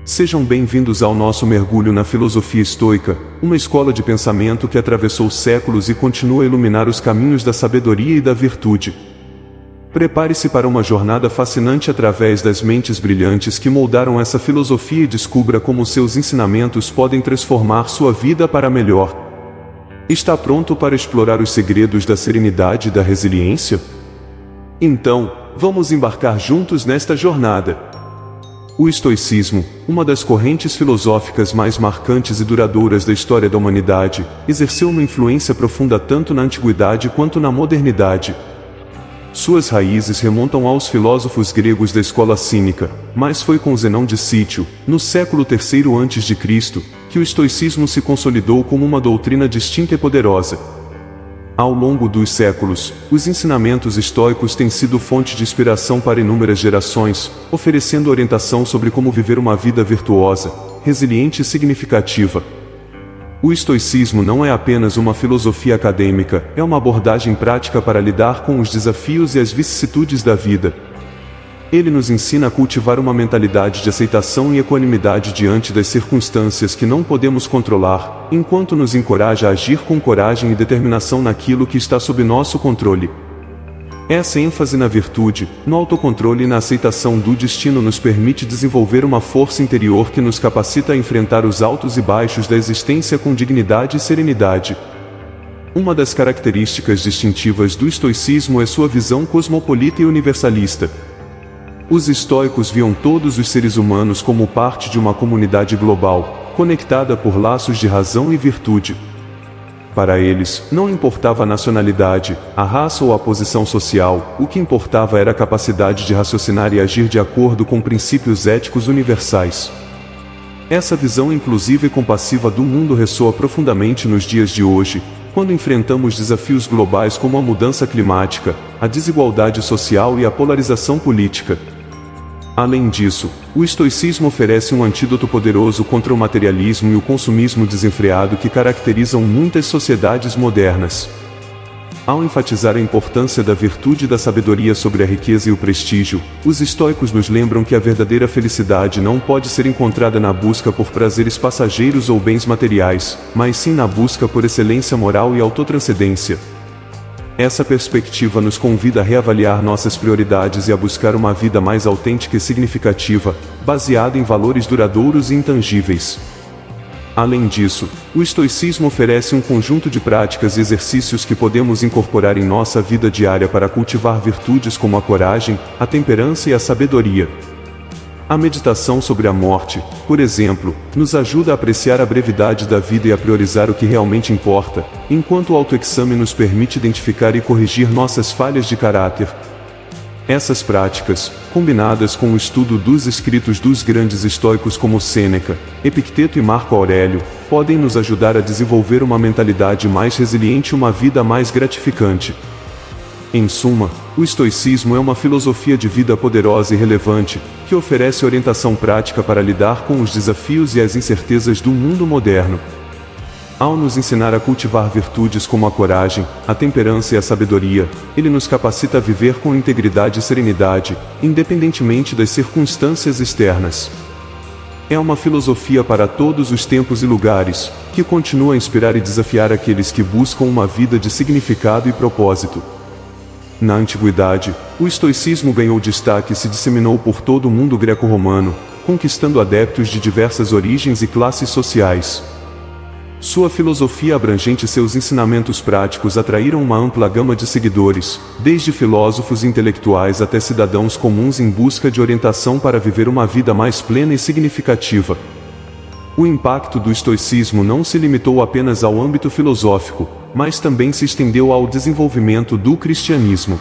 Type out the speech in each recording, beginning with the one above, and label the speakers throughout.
Speaker 1: Sejam bem-vindos ao nosso mergulho na filosofia estoica, uma escola de pensamento que atravessou séculos e continua a iluminar os caminhos da sabedoria e da virtude. Prepare-se para uma jornada fascinante através das mentes brilhantes que moldaram essa filosofia e descubra como seus ensinamentos podem transformar sua vida para melhor. Está pronto para explorar os segredos da serenidade e da resiliência? Então, vamos embarcar juntos nesta jornada. O estoicismo, uma das correntes filosóficas mais marcantes e duradouras da história da humanidade, exerceu uma influência profunda tanto na antiguidade quanto na modernidade. Suas raízes remontam aos filósofos gregos da escola cínica, mas foi com Zenão de Cítio, no século III a.C., que o estoicismo se consolidou como uma doutrina distinta e poderosa. Ao longo dos séculos, os ensinamentos estoicos têm sido fonte de inspiração para inúmeras gerações, oferecendo orientação sobre como viver uma vida virtuosa, resiliente e significativa. O estoicismo não é apenas uma filosofia acadêmica, é uma abordagem prática para lidar com os desafios e as vicissitudes da vida. Ele nos ensina a cultivar uma mentalidade de aceitação e equanimidade diante das circunstâncias que não podemos controlar, enquanto nos encoraja a agir com coragem e determinação naquilo que está sob nosso controle. Essa ênfase na virtude, no autocontrole e na aceitação do destino nos permite desenvolver uma força interior que nos capacita a enfrentar os altos e baixos da existência com dignidade e serenidade. Uma das características distintivas do estoicismo é sua visão cosmopolita e universalista. Os estoicos viam todos os seres humanos como parte de uma comunidade global, conectada por laços de razão e virtude. Para eles, não importava a nacionalidade, a raça ou a posição social, o que importava era a capacidade de raciocinar e agir de acordo com princípios éticos universais. Essa visão inclusiva e compassiva do mundo ressoa profundamente nos dias de hoje, quando enfrentamos desafios globais como a mudança climática, a desigualdade social e a polarização política. Além disso, o estoicismo oferece um antídoto poderoso contra o materialismo e o consumismo desenfreado que caracterizam muitas sociedades modernas. Ao enfatizar a importância da virtude e da sabedoria sobre a riqueza e o prestígio, os estoicos nos lembram que a verdadeira felicidade não pode ser encontrada na busca por prazeres passageiros ou bens materiais, mas sim na busca por excelência moral e autotranscendência. Essa perspectiva nos convida a reavaliar nossas prioridades e a buscar uma vida mais autêntica e significativa, baseada em valores duradouros e intangíveis. Além disso, o estoicismo oferece um conjunto de práticas e exercícios que podemos incorporar em nossa vida diária para cultivar virtudes como a coragem, a temperança e a sabedoria. A meditação sobre a morte, por exemplo, nos ajuda a apreciar a brevidade da vida e a priorizar o que realmente importa, enquanto o autoexame nos permite identificar e corrigir nossas falhas de caráter. Essas práticas, combinadas com o estudo dos escritos dos grandes estoicos como Sêneca, Epicteto e Marco Aurélio, podem nos ajudar a desenvolver uma mentalidade mais resiliente e uma vida mais gratificante. Em suma, o estoicismo é uma filosofia de vida poderosa e relevante, que oferece orientação prática para lidar com os desafios e as incertezas do mundo moderno. Ao nos ensinar a cultivar virtudes como a coragem, a temperança e a sabedoria, ele nos capacita a viver com integridade e serenidade, independentemente das circunstâncias externas. É uma filosofia para todos os tempos e lugares, que continua a inspirar e desafiar aqueles que buscam uma vida de significado e propósito. Na antiguidade, o estoicismo ganhou destaque e se disseminou por todo o mundo greco-romano, conquistando adeptos de diversas origens e classes sociais. Sua filosofia abrangente e seus ensinamentos práticos atraíram uma ampla gama de seguidores, desde filósofos e intelectuais até cidadãos comuns em busca de orientação para viver uma vida mais plena e significativa. O impacto do estoicismo não se limitou apenas ao âmbito filosófico, mas também se estendeu ao desenvolvimento do cristianismo.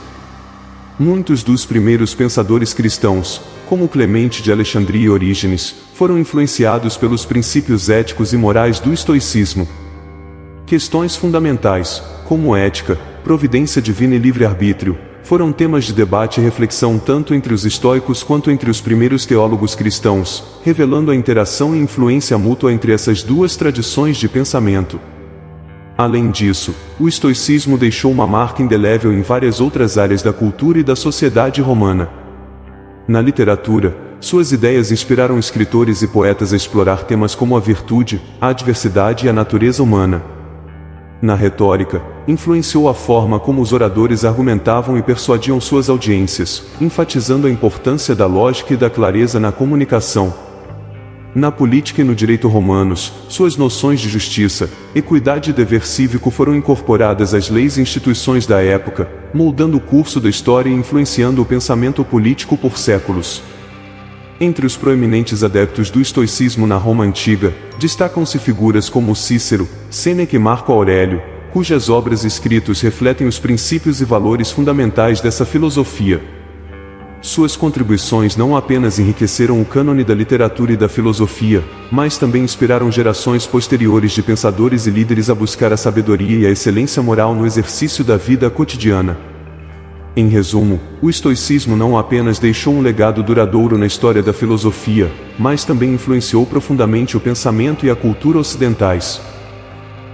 Speaker 1: Muitos dos primeiros pensadores cristãos, como Clemente de Alexandria e Orígenes, foram influenciados pelos princípios éticos e morais do estoicismo. Questões fundamentais, como ética, providência divina e livre-arbítrio, foram temas de debate e reflexão tanto entre os estoicos quanto entre os primeiros teólogos cristãos, revelando a interação e influência mútua entre essas duas tradições de pensamento. Além disso, o estoicismo deixou uma marca indelével em várias outras áreas da cultura e da sociedade romana. Na literatura, suas ideias inspiraram escritores e poetas a explorar temas como a virtude, a adversidade e a natureza humana. Na retórica, influenciou a forma como os oradores argumentavam e persuadiam suas audiências, enfatizando a importância da lógica e da clareza na comunicação. Na política e no direito romanos, suas noções de justiça, equidade e dever cívico foram incorporadas às leis e instituições da época, moldando o curso da história e influenciando o pensamento político por séculos. Entre os proeminentes adeptos do estoicismo na Roma antiga, destacam-se figuras como Cícero, Sêneca e Marco Aurélio, cujas obras e escritos refletem os princípios e valores fundamentais dessa filosofia. Suas contribuições não apenas enriqueceram o cânone da literatura e da filosofia, mas também inspiraram gerações posteriores de pensadores e líderes a buscar a sabedoria e a excelência moral no exercício da vida cotidiana. Em resumo, o estoicismo não apenas deixou um legado duradouro na história da filosofia, mas também influenciou profundamente o pensamento e a cultura ocidentais.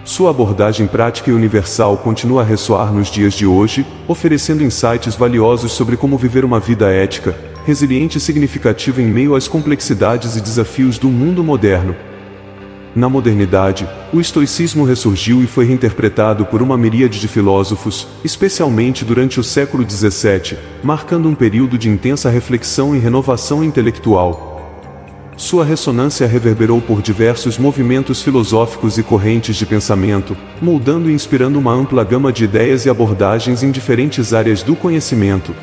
Speaker 1: Sua abordagem prática e universal continua a ressoar nos dias de hoje, oferecendo insights valiosos sobre como viver uma vida ética, resiliente e significativa em meio às complexidades e desafios do mundo moderno. Na modernidade, o estoicismo ressurgiu e foi reinterpretado por uma miríade de filósofos, especialmente durante o século XVII, marcando um período de intensa reflexão e renovação intelectual. Sua ressonância reverberou por diversos movimentos filosóficos e correntes de pensamento, moldando e inspirando uma ampla gama de ideias e abordagens em diferentes áreas do conhecimento.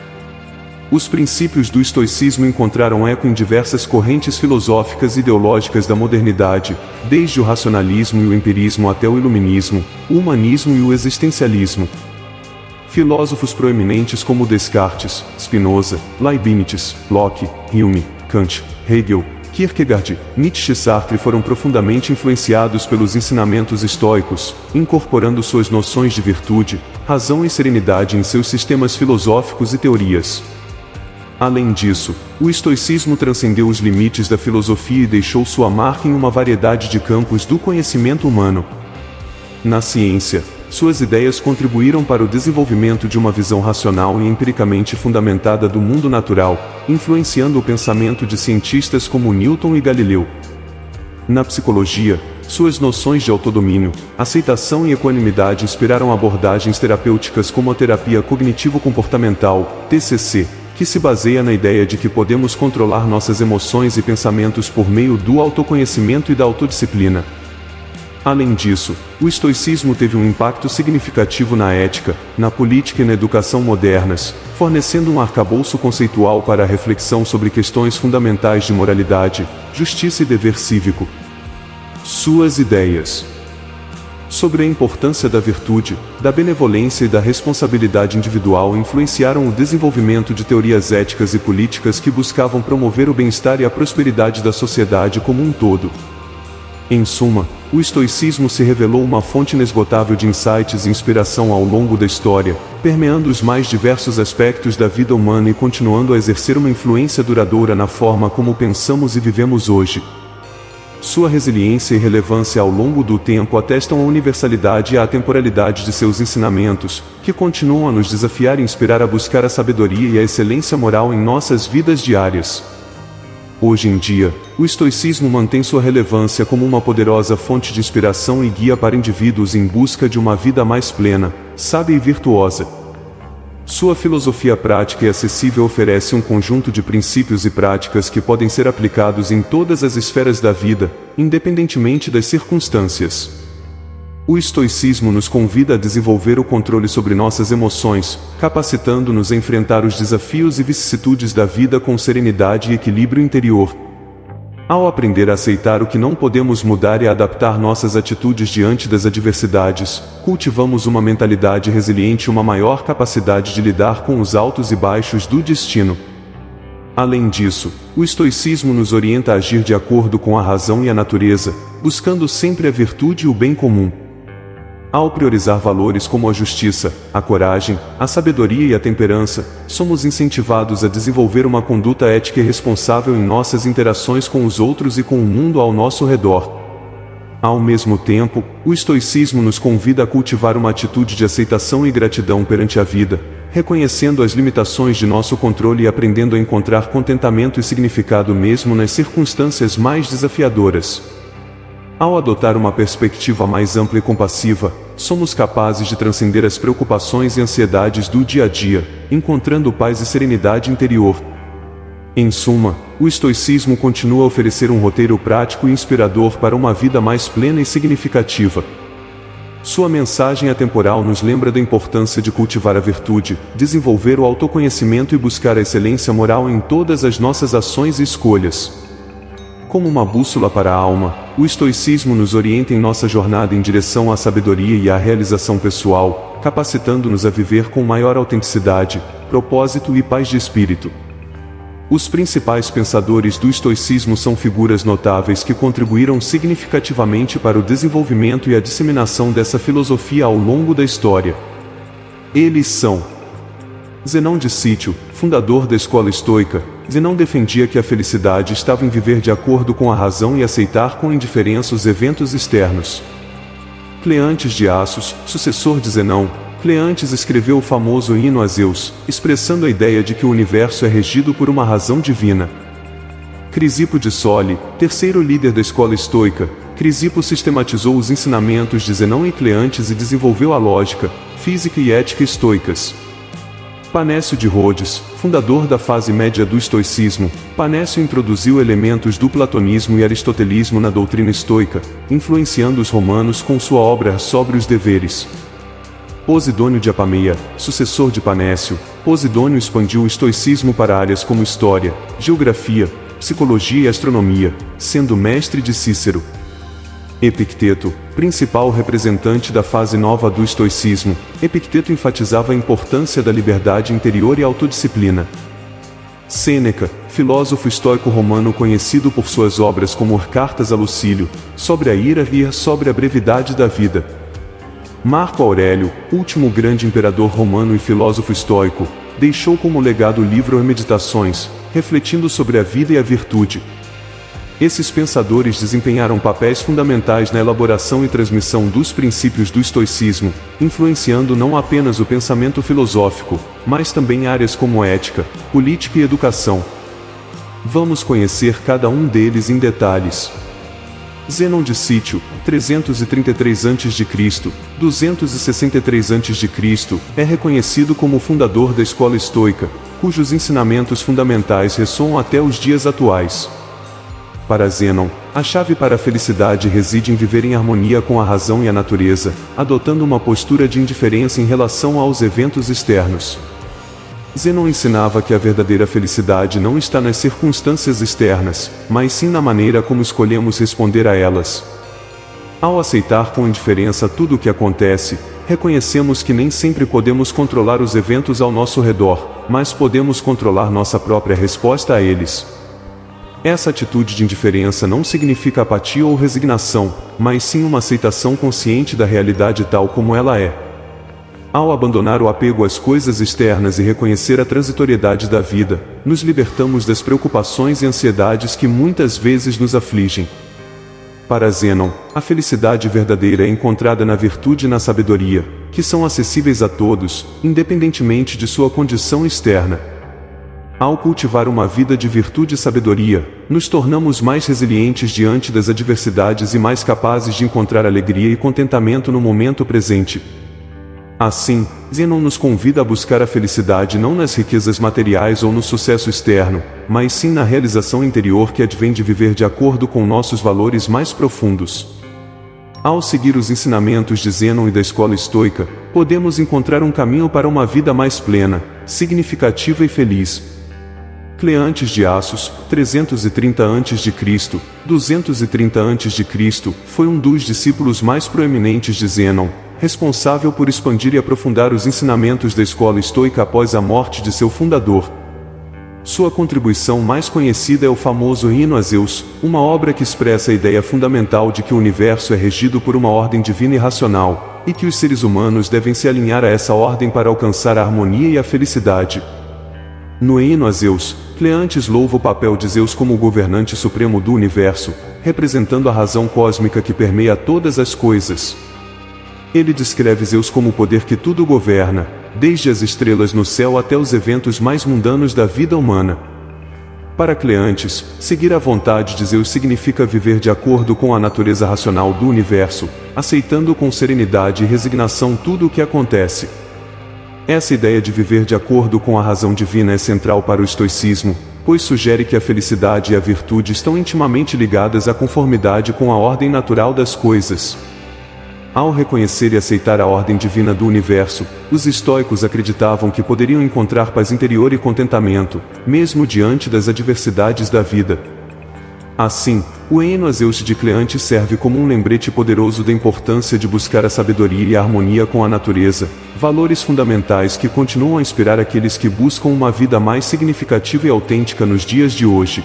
Speaker 1: Os princípios do estoicismo encontraram eco em diversas correntes filosóficas e ideológicas da modernidade, desde o racionalismo e o empirismo até o iluminismo, o humanismo e o existencialismo. Filósofos proeminentes como Descartes, Spinoza, Leibniz, Locke, Hume, Kant, Hegel, Kierkegaard, Nietzsche e Sartre foram profundamente influenciados pelos ensinamentos estoicos, incorporando suas noções de virtude, razão e serenidade em seus sistemas filosóficos e teorias. Além disso, o estoicismo transcendeu os limites da filosofia e deixou sua marca em uma variedade de campos do conhecimento humano. Na ciência, suas ideias contribuíram para o desenvolvimento de uma visão racional e empiricamente fundamentada do mundo natural, influenciando o pensamento de cientistas como Newton e Galileu. Na psicologia, suas noções de autodomínio, aceitação e equanimidade inspiraram abordagens terapêuticas como a terapia cognitivo-comportamental, TCC, que se baseia na ideia de que podemos controlar nossas emoções e pensamentos por meio do autoconhecimento e da autodisciplina. Além disso, o estoicismo teve um impacto significativo na ética, na política e na educação modernas, fornecendo um arcabouço conceitual para a reflexão sobre questões fundamentais de moralidade, justiça e dever cívico. Suas ideias sobre a importância da virtude, da benevolência e da responsabilidade individual influenciaram o desenvolvimento de teorias éticas e políticas que buscavam promover o bem-estar e a prosperidade da sociedade como um todo. Em suma, o estoicismo se revelou uma fonte inesgotável de insights e inspiração ao longo da história, permeando os mais diversos aspectos da vida humana e continuando a exercer uma influência duradoura na forma como pensamos e vivemos hoje. Sua resiliência e relevância ao longo do tempo atestam a universalidade e a atemporalidade de seus ensinamentos, que continuam a nos desafiar e inspirar a buscar a sabedoria e a excelência moral em nossas vidas diárias. Hoje em dia, o estoicismo mantém sua relevância como uma poderosa fonte de inspiração e guia para indivíduos em busca de uma vida mais plena, sábia e virtuosa. Sua filosofia prática e acessível oferece um conjunto de princípios e práticas que podem ser aplicados em todas as esferas da vida, independentemente das circunstâncias. O estoicismo nos convida a desenvolver o controle sobre nossas emoções, capacitando-nos a enfrentar os desafios e vicissitudes da vida com serenidade e equilíbrio interior. Ao aprender a aceitar o que não podemos mudar e a adaptar nossas atitudes diante das adversidades, cultivamos uma mentalidade resiliente e uma maior capacidade de lidar com os altos e baixos do destino. Além disso, o estoicismo nos orienta a agir de acordo com a razão e a natureza, buscando sempre a virtude e o bem comum. Ao priorizar valores como a justiça, a coragem, a sabedoria e a temperança, somos incentivados a desenvolver uma conduta ética e responsável em nossas interações com os outros e com o mundo ao nosso redor. Ao mesmo tempo, o estoicismo nos convida a cultivar uma atitude de aceitação e gratidão perante a vida, reconhecendo as limitações de nosso controle e aprendendo a encontrar contentamento e significado mesmo nas circunstâncias mais desafiadoras. Ao adotar uma perspectiva mais ampla e compassiva, somos capazes de transcender as preocupações e ansiedades do dia a dia, encontrando paz e serenidade interior. Em suma, o estoicismo continua a oferecer um roteiro prático e inspirador para uma vida mais plena e significativa. Sua mensagem atemporal nos lembra da importância de cultivar a virtude, desenvolver o autoconhecimento e buscar a excelência moral em todas as nossas ações e escolhas. Como uma bússola para a alma, o estoicismo nos orienta em nossa jornada em direção à sabedoria e à realização pessoal, capacitando-nos a viver com maior autenticidade, propósito e paz de espírito. Os principais pensadores do estoicismo são figuras notáveis que contribuíram significativamente para o desenvolvimento e a disseminação dessa filosofia ao longo da história. Eles são: Zenão de Cítio, fundador da escola estoica. Zenão defendia que a felicidade estava em viver de acordo com a razão e aceitar com indiferença os eventos externos. Cleantes de Assos, sucessor de Zenão, Cleantes escreveu o famoso hino a Zeus, expressando a ideia de que o universo é regido por uma razão divina. Crisipo de Sole, terceiro líder da escola estoica, Crisipo sistematizou os ensinamentos de Zenão e Cleantes e desenvolveu a lógica, física e ética estoicas. Panécio de Rhodes, fundador da fase média do estoicismo, Panécio introduziu elementos do platonismo e aristotelismo na doutrina estoica, influenciando os romanos com sua obra sobre os deveres. Posidônio de Apameia, sucessor de Panécio, Posidônio expandiu o estoicismo para áreas como história, geografia, psicologia e astronomia, sendo mestre de Cícero. Epicteto, principal representante da fase nova do estoicismo, Epicteto enfatizava a importância da liberdade interior e autodisciplina. Sêneca, filósofo estoico romano conhecido por suas obras como Cartas a Lucílio, sobre a ira e sobre a brevidade da vida. Marco Aurélio, último grande imperador romano e filósofo estoico, deixou como legado o livro Meditações, refletindo sobre a vida e a virtude. Esses pensadores desempenharam papéis fundamentais na elaboração e transmissão dos princípios do estoicismo, influenciando não apenas o pensamento filosófico, mas também áreas como ética, política e educação. Vamos conhecer cada um deles em detalhes. Zenão de Cítio, 333 a.C., 263 a.C., é reconhecido como o fundador da escola estoica, cujos ensinamentos fundamentais ressoam até os dias atuais. Para Zenão, a chave para a felicidade reside em viver em harmonia com a razão e a natureza, adotando uma postura de indiferença em relação aos eventos externos. Zenão ensinava que a verdadeira felicidade não está nas circunstâncias externas, mas sim na maneira como escolhemos responder a elas. Ao aceitar com indiferença tudo o que acontece, reconhecemos que nem sempre podemos controlar os eventos ao nosso redor, mas podemos controlar nossa própria resposta a eles. Essa atitude de indiferença não significa apatia ou resignação, mas sim uma aceitação consciente da realidade tal como ela é. Ao abandonar o apego às coisas externas e reconhecer a transitoriedade da vida, nos libertamos das preocupações e ansiedades que muitas vezes nos afligem. Para Zenão, a felicidade verdadeira é encontrada na virtude e na sabedoria, que são acessíveis a todos, independentemente de sua condição externa. Ao cultivar uma vida de virtude e sabedoria, nos tornamos mais resilientes diante das adversidades e mais capazes de encontrar alegria e contentamento no momento presente. Assim, Zenão nos convida a buscar a felicidade não nas riquezas materiais ou no sucesso externo, mas sim na realização interior que advém de viver de acordo com nossos valores mais profundos. Ao seguir os ensinamentos de Zenão e da escola estoica, podemos encontrar um caminho para uma vida mais plena, significativa e feliz. Cleantes de Assos, 330 a.C., 230 a.C., foi um dos discípulos mais proeminentes de Zenão, responsável por expandir e aprofundar os ensinamentos da escola estoica após a morte de seu fundador. Sua contribuição mais conhecida é o famoso Hino a Zeus, uma obra que expressa a ideia fundamental de que o universo é regido por uma ordem divina e racional, e que os seres humanos devem se alinhar a essa ordem para alcançar a harmonia e a felicidade. No Hino a Zeus, Cleantes louva o papel de Zeus como o governante supremo do universo, representando a razão cósmica que permeia todas as coisas. Ele descreve Zeus como o poder que tudo governa, desde as estrelas no céu até os eventos mais mundanos da vida humana. Para Cleantes, seguir a vontade de Zeus significa viver de acordo com a natureza racional do universo, aceitando com serenidade e resignação tudo o que acontece. Essa ideia de viver de acordo com a razão divina é central para o estoicismo, pois sugere que a felicidade e a virtude estão intimamente ligadas à conformidade com a ordem natural das coisas. Ao reconhecer e aceitar a ordem divina do universo, os estoicos acreditavam que poderiam encontrar paz interior e contentamento, mesmo diante das adversidades da vida. Assim, o Hino a Zeus de Cleantes serve como um lembrete poderoso da importância de buscar a sabedoria e a harmonia com a natureza, valores fundamentais que continuam a inspirar aqueles que buscam uma vida mais significativa e autêntica nos dias de hoje.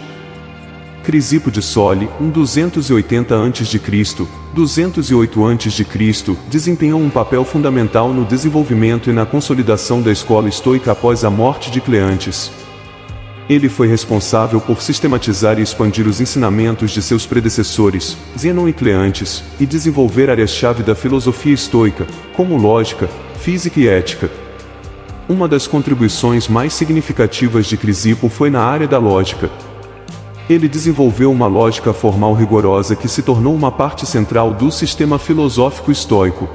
Speaker 1: Crisipo de Sole, 280 a.C., 208 a.C., desempenhou um papel fundamental no desenvolvimento e na consolidação da escola estoica após a morte de Cleantes. Ele foi responsável por sistematizar e expandir os ensinamentos de seus predecessores, Zenon e Cleantes, e desenvolver áreas-chave da filosofia estoica, como lógica, física e ética. Uma das contribuições mais significativas de Crisipo foi na área da lógica. Ele desenvolveu uma lógica formal rigorosa que se tornou uma parte central do sistema filosófico estoico.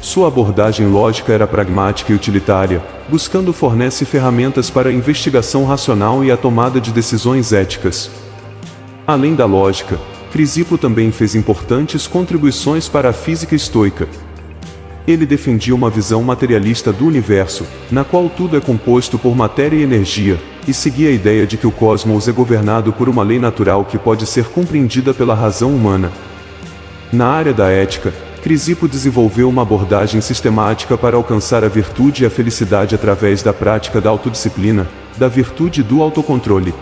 Speaker 1: Sua abordagem lógica era pragmática e utilitária, buscando fornecer ferramentas para a investigação racional e a tomada de decisões éticas. Além da lógica, Crisipo também fez importantes contribuições para a física estoica. Ele defendia uma visão materialista do universo, na qual tudo é composto por matéria e energia, e seguia a ideia de que o cosmos é governado por uma lei natural que pode ser compreendida pela razão humana. Na área da ética, Crisipo desenvolveu uma abordagem sistemática para alcançar a virtude e a felicidade através da prática da autodisciplina, da virtude e do autocontrole.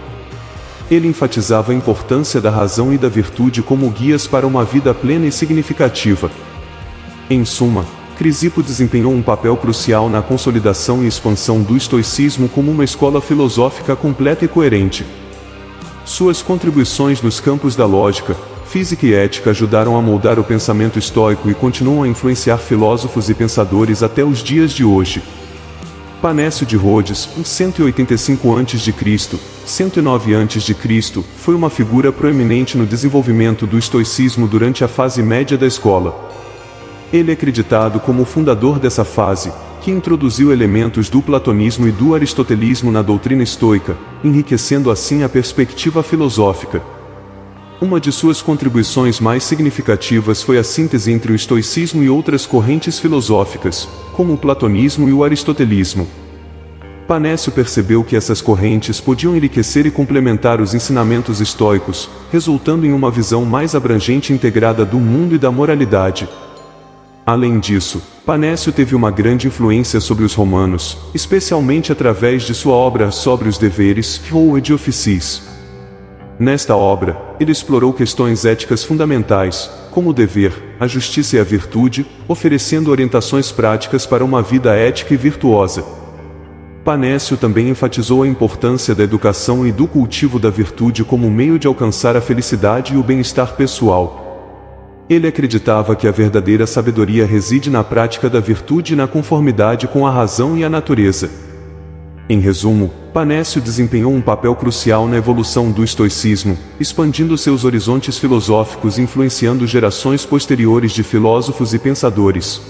Speaker 1: Ele enfatizava a importância da razão e da virtude como guias para uma vida plena e significativa. Em suma, Crisipo desempenhou um papel crucial na consolidação e expansão do estoicismo como uma escola filosófica completa e coerente. Suas contribuições nos campos da lógica, física e ética ajudaram a moldar o pensamento estoico e continuam a influenciar filósofos e pensadores até os dias de hoje. Panécio de Rhodes, 185 a.C., 109 a.C., foi uma figura proeminente no desenvolvimento do estoicismo durante a fase média da escola. Ele é acreditado como o fundador dessa fase, que introduziu elementos do platonismo e do aristotelismo na doutrina estoica, enriquecendo assim a perspectiva filosófica. Uma de suas contribuições mais significativas foi a síntese entre o estoicismo e outras correntes filosóficas, como o platonismo e o aristotelismo. Panécio percebeu que essas correntes podiam enriquecer e complementar os ensinamentos estoicos, resultando em uma visão mais abrangente e integrada do mundo e da moralidade. Além disso, Panécio teve uma grande influência sobre os romanos, especialmente através de sua obra sobre os deveres, ou De Officiis. Nesta obra, ele explorou questões éticas fundamentais, como o dever, a justiça e a virtude, oferecendo orientações práticas para uma vida ética e virtuosa. Panécio também enfatizou a importância da educação e do cultivo da virtude como meio de alcançar a felicidade e o bem-estar pessoal. Ele acreditava que a verdadeira sabedoria reside na prática da virtude e na conformidade com a razão e a natureza. Em resumo, Panécio desempenhou um papel crucial na evolução do estoicismo, expandindo seus horizontes filosóficos e influenciando gerações posteriores de filósofos e pensadores.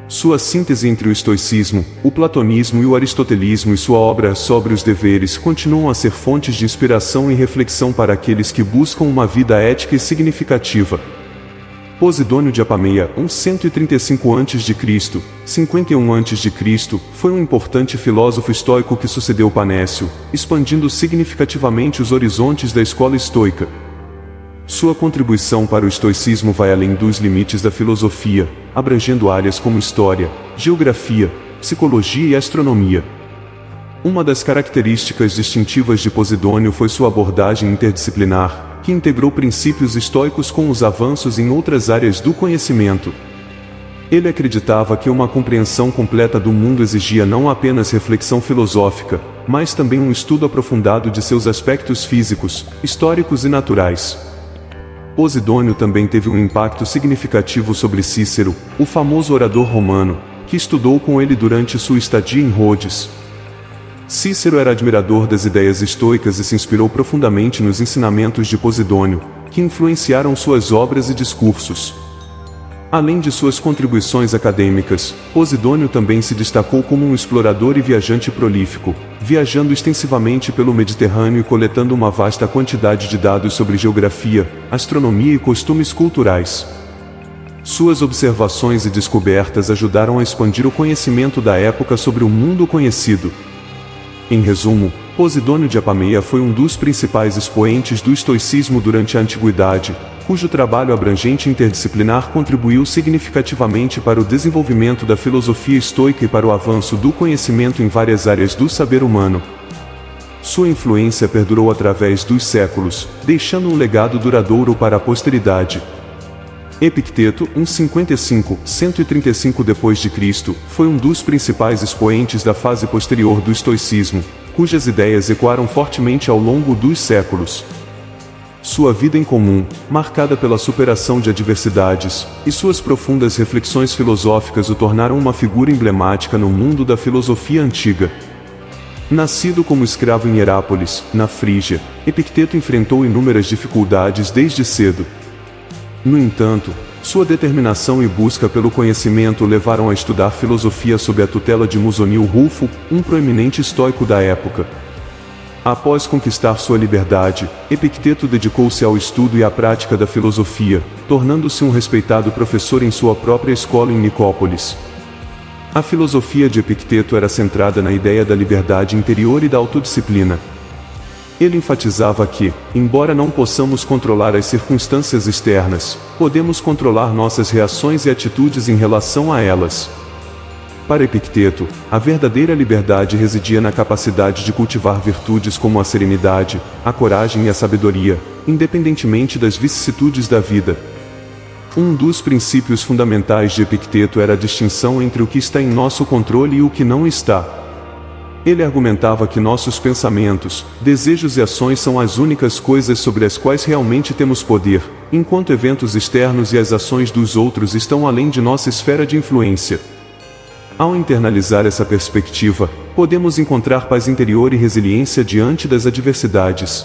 Speaker 1: Sua síntese entre o estoicismo, o platonismo e o aristotelismo e sua obra sobre os deveres continuam a ser fontes de inspiração e reflexão para aqueles que buscam uma vida ética e significativa. Posidônio de Apameia, 135 a.C., 51 a.C., foi um importante filósofo estoico que sucedeu Panécio, expandindo significativamente os horizontes da escola estoica. Sua contribuição para o estoicismo vai além dos limites da filosofia, abrangendo áreas como história, geografia, psicologia e astronomia. Uma das características distintivas de Posidônio foi sua abordagem interdisciplinar, que integrou princípios estoicos com os avanços em outras áreas do conhecimento. Ele acreditava que uma compreensão completa do mundo exigia não apenas reflexão filosófica, mas também um estudo aprofundado de seus aspectos físicos, históricos e naturais. Posidônio também teve um impacto significativo sobre Cícero, o famoso orador romano, que estudou com ele durante sua estadia em Rhodes. Cícero era admirador das ideias estoicas e se inspirou profundamente nos ensinamentos de Posidônio, que influenciaram suas obras e discursos. Além de suas contribuições acadêmicas, Posidônio também se destacou como um explorador e viajante prolífico, viajando extensivamente pelo Mediterrâneo e coletando uma vasta quantidade de dados sobre geografia, astronomia e costumes culturais. Suas observações e descobertas ajudaram a expandir o conhecimento da época sobre o mundo conhecido. Em resumo, Posidônio de Apameia foi um dos principais expoentes do estoicismo durante a Antiguidade, cujo trabalho abrangente e interdisciplinar contribuiu significativamente para o desenvolvimento da filosofia estoica e para o avanço do conhecimento em várias áreas do saber humano. Sua influência perdurou através dos séculos, deixando um legado duradouro para a posteridade. Epicteto, 135 d.C., foi um dos principais expoentes da fase posterior do estoicismo, cujas ideias ecoaram fortemente ao longo dos séculos. Sua vida em comum, marcada pela superação de adversidades, e suas profundas reflexões filosóficas o tornaram uma figura emblemática no mundo da filosofia antiga. Nascido como escravo em Herápolis, na Frígia, Epicteto enfrentou inúmeras dificuldades desde cedo. No entanto, sua determinação e busca pelo conhecimento o levaram a estudar filosofia sob a tutela de Musonio Rufo, um proeminente estoico da época. Após conquistar sua liberdade, Epicteto dedicou-se ao estudo e à prática da filosofia, tornando-se um respeitado professor em sua própria escola em Nicópolis. A filosofia de Epicteto era centrada na ideia da liberdade interior e da autodisciplina. Ele enfatizava que, embora não possamos controlar as circunstâncias externas, podemos controlar nossas reações e atitudes em relação a elas. Para Epicteto, a verdadeira liberdade residia na capacidade de cultivar virtudes como a serenidade, a coragem e a sabedoria, independentemente das vicissitudes da vida. Um dos princípios fundamentais de Epicteto era a distinção entre o que está em nosso controle e o que não está. Ele argumentava que nossos pensamentos, desejos e ações são as únicas coisas sobre as quais realmente temos poder, enquanto eventos externos e as ações dos outros estão além de nossa esfera de influência. Ao internalizar essa perspectiva, podemos encontrar paz interior e resiliência diante das adversidades.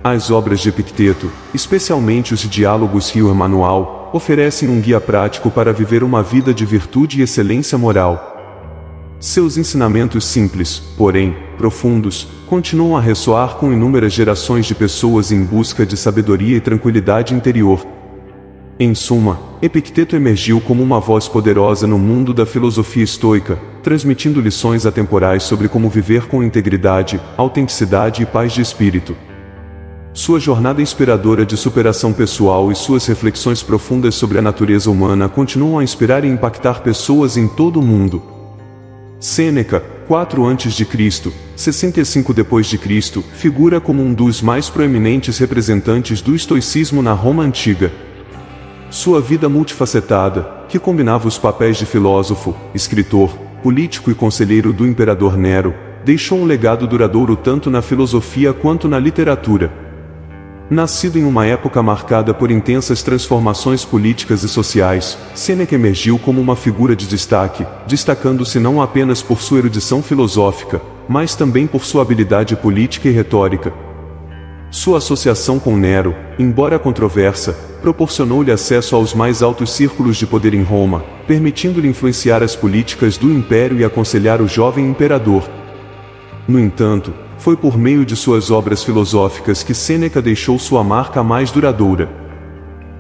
Speaker 1: As obras de Epicteto, especialmente os diálogos Rio Emanual, oferecem um guia prático para viver uma vida de virtude e excelência moral. Seus ensinamentos simples, porém, profundos, continuam a ressoar com inúmeras gerações de pessoas em busca de sabedoria e tranquilidade interior. Em suma, Epicteto emergiu como uma voz poderosa no mundo da filosofia estoica, transmitindo lições atemporais sobre como viver com integridade, autenticidade e paz de espírito. Sua jornada inspiradora de superação pessoal e suas reflexões profundas sobre a natureza humana continuam a inspirar e impactar pessoas em todo o mundo. Sêneca, 4 a.C., 65 d.C., figura como um dos mais proeminentes representantes do estoicismo na Roma antiga. Sua vida multifacetada, que combinava os papéis de filósofo, escritor, político e conselheiro do imperador Nero, deixou um legado duradouro tanto na filosofia quanto na literatura. Nascido em uma época marcada por intensas transformações políticas e sociais, Sêneca emergiu como uma figura de destaque, destacando-se não apenas por sua erudição filosófica, mas também por sua habilidade política e retórica. Sua associação com Nero, embora controversa, proporcionou-lhe acesso aos mais altos círculos de poder em Roma, permitindo-lhe influenciar as políticas do império e aconselhar o jovem imperador. No entanto, foi por meio de suas obras filosóficas que Sêneca deixou sua marca mais duradoura.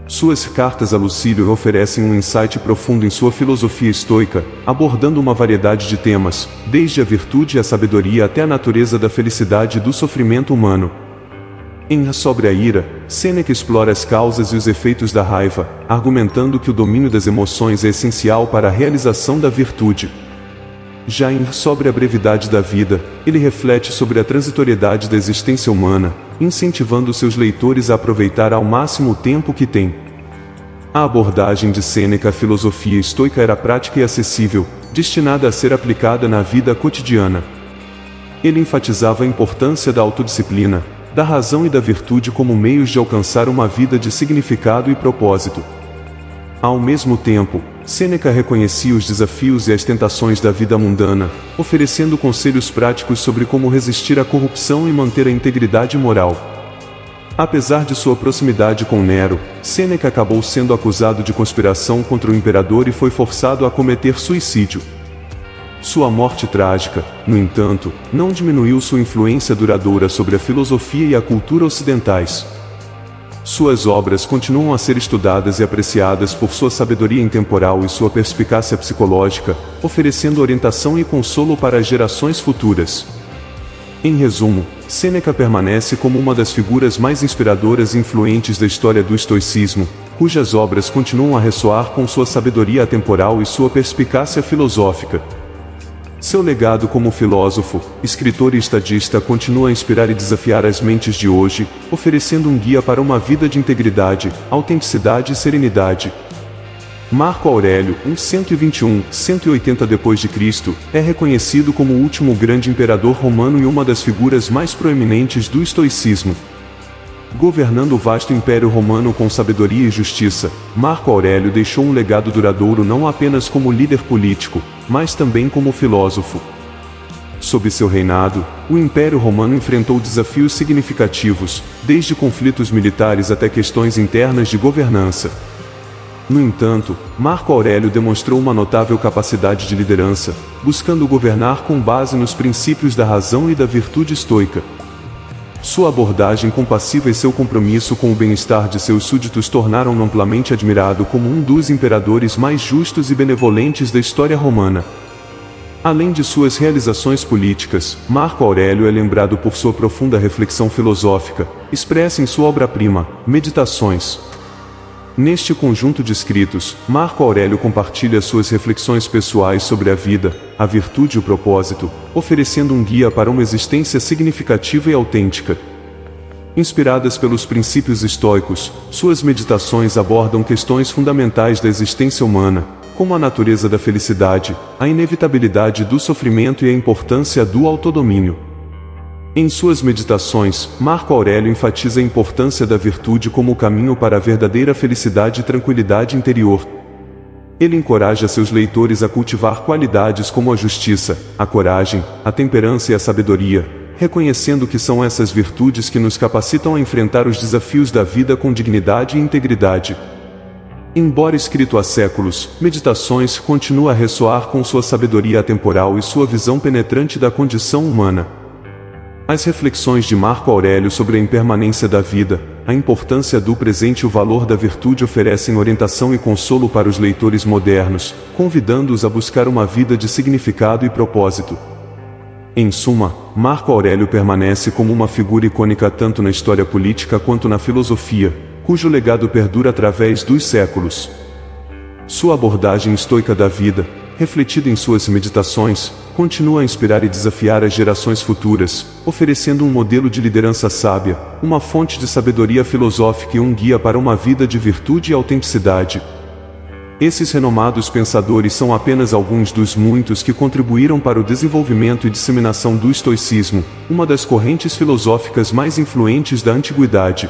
Speaker 1: Suas cartas a Lucílio oferecem um insight profundo em sua filosofia estoica, abordando uma variedade de temas, desde a virtude e a sabedoria até a natureza da felicidade e do sofrimento humano. Em Sobre a Ira, Sêneca explora as causas e os efeitos da raiva, argumentando que o domínio das emoções é essencial para a realização da virtude. Já em Sobre a Brevidade da Vida, ele reflete sobre a transitoriedade da existência humana, incentivando seus leitores a aproveitar ao máximo o tempo que têm. A abordagem de Sêneca à filosofia estoica era prática e acessível, destinada a ser aplicada na vida cotidiana. Ele enfatizava a importância da autodisciplina, da razão e da virtude como meios de alcançar uma vida de significado e propósito. Ao mesmo tempo, Sêneca reconhecia os desafios e as tentações da vida mundana, oferecendo conselhos práticos sobre como resistir à corrupção e manter a integridade moral. Apesar de sua proximidade com Nero, Sêneca acabou sendo acusado de conspiração contra o imperador e foi forçado a cometer suicídio. Sua morte trágica, no entanto, não diminuiu sua influência duradoura sobre a filosofia e a cultura ocidentais. Suas obras continuam a ser estudadas e apreciadas por sua sabedoria intemporal e sua perspicácia psicológica, oferecendo orientação e consolo para as gerações futuras. Em resumo, Sêneca permanece como uma das figuras mais inspiradoras e influentes da história do estoicismo, cujas obras continuam a ressoar com sua sabedoria atemporal e sua perspicácia filosófica. Seu legado como filósofo, escritor e estadista continua a inspirar e desafiar as mentes de hoje, oferecendo um guia para uma vida de integridade, autenticidade e serenidade. Marco Aurélio, em 121-180 d.C., é reconhecido como o último grande imperador romano e uma das figuras mais proeminentes do estoicismo. Governando o vasto Império Romano com sabedoria e justiça, Marco Aurélio deixou um legado duradouro não apenas como líder político, mas também como filósofo. Sob seu reinado, o Império Romano enfrentou desafios significativos, desde conflitos militares até questões internas de governança. No entanto, Marco Aurélio demonstrou uma notável capacidade de liderança, buscando governar com base nos princípios da razão e da virtude estoica. Sua abordagem compassiva e seu compromisso com o bem-estar de seus súditos tornaram-no amplamente admirado como um dos imperadores mais justos e benevolentes da história romana. Além de suas realizações políticas, Marco Aurélio é lembrado por sua profunda reflexão filosófica, expressa em sua obra-prima, Meditações. Neste conjunto de escritos, Marco Aurélio compartilha suas reflexões pessoais sobre a vida, a virtude e o propósito, oferecendo um guia para uma existência significativa e autêntica. Inspiradas pelos princípios estoicos, suas meditações abordam questões fundamentais da existência humana, como a natureza da felicidade, a inevitabilidade do sofrimento e a importância do autodomínio. Em suas meditações, Marco Aurélio enfatiza a importância da virtude como o caminho para a verdadeira felicidade e tranquilidade interior. Ele encoraja seus leitores a cultivar qualidades como a justiça, a coragem, a temperança e a sabedoria, reconhecendo que são essas virtudes que nos capacitam a enfrentar os desafios da vida com dignidade e integridade. Embora escrito há séculos, Meditações continua a ressoar com sua sabedoria atemporal e sua visão penetrante da condição humana. As reflexões de Marco Aurélio sobre a impermanência da vida, a importância do presente e o valor da virtude oferecem orientação e consolo para os leitores modernos, convidando-os a buscar uma vida de significado e propósito. Em suma, Marco Aurélio permanece como uma figura icônica tanto na história política quanto na filosofia, cujo legado perdura através dos séculos. Sua abordagem estoica da vida, refletida em suas meditações, continua a inspirar e desafiar as gerações futuras, oferecendo um modelo de liderança sábia, uma fonte de sabedoria filosófica e um guia para uma vida de virtude e autenticidade. Esses renomados pensadores são apenas alguns dos muitos que contribuíram para o desenvolvimento e disseminação do estoicismo, uma das correntes filosóficas mais influentes da antiguidade.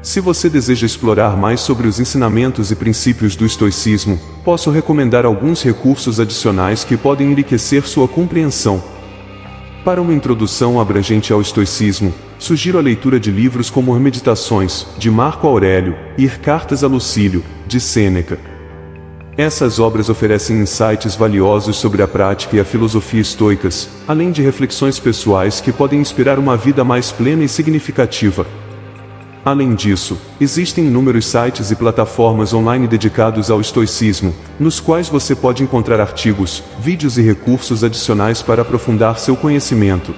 Speaker 1: Se você deseja explorar mais sobre os ensinamentos e princípios do estoicismo, posso recomendar alguns recursos adicionais que podem enriquecer sua compreensão. Para uma introdução abrangente ao estoicismo, sugiro a leitura de livros como Meditações, de Marco Aurélio, e Cartas a Lucílio, de Sêneca. Essas obras oferecem insights valiosos sobre a prática e a filosofia estoicas, além de reflexões pessoais que podem inspirar uma vida mais plena e significativa. Além disso, existem inúmeros sites e plataformas online dedicados ao estoicismo, nos quais você pode encontrar artigos, vídeos e recursos adicionais para aprofundar seu conhecimento.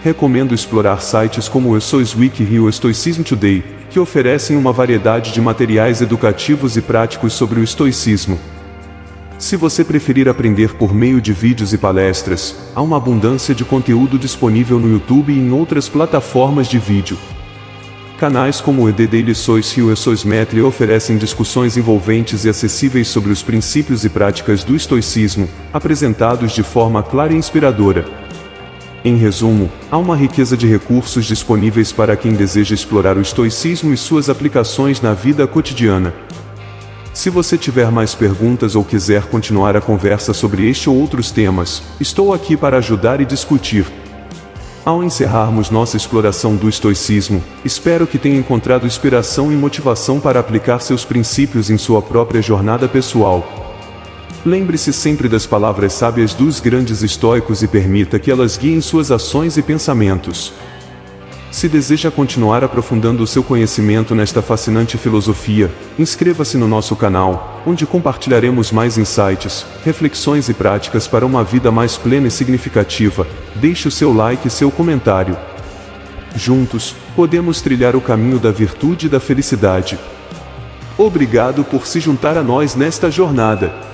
Speaker 1: Recomendo explorar sites como o Estoic e o Stoicism Today, que oferecem uma variedade de materiais educativos e práticos sobre o estoicismo. Se você preferir aprender por meio de vídeos e palestras, há uma abundância de conteúdo disponível no YouTube e em outras plataformas de vídeo. Canais como o The Daily Sois e o Estoimetry oferecem discussões envolventes e acessíveis sobre os princípios e práticas do estoicismo, apresentados de forma clara e inspiradora. Em resumo, há uma riqueza de recursos disponíveis para quem deseja explorar o estoicismo e suas aplicações na vida cotidiana. Se você tiver mais perguntas ou quiser continuar a conversa sobre este ou outros temas, estou aqui para ajudar e discutir. Ao encerrarmos nossa exploração do estoicismo, espero que tenha encontrado inspiração e motivação para aplicar seus princípios em sua própria jornada pessoal. Lembre-se sempre das palavras sábias dos grandes estoicos e permita que elas guiem suas ações e pensamentos. Se deseja continuar aprofundando o seu conhecimento nesta fascinante filosofia, inscreva-se no nosso canal, onde compartilharemos mais insights, reflexões e práticas para uma vida mais plena e significativa. Deixe o seu like e seu comentário. Juntos, podemos trilhar o caminho da virtude e da felicidade. Obrigado por se juntar a nós nesta jornada.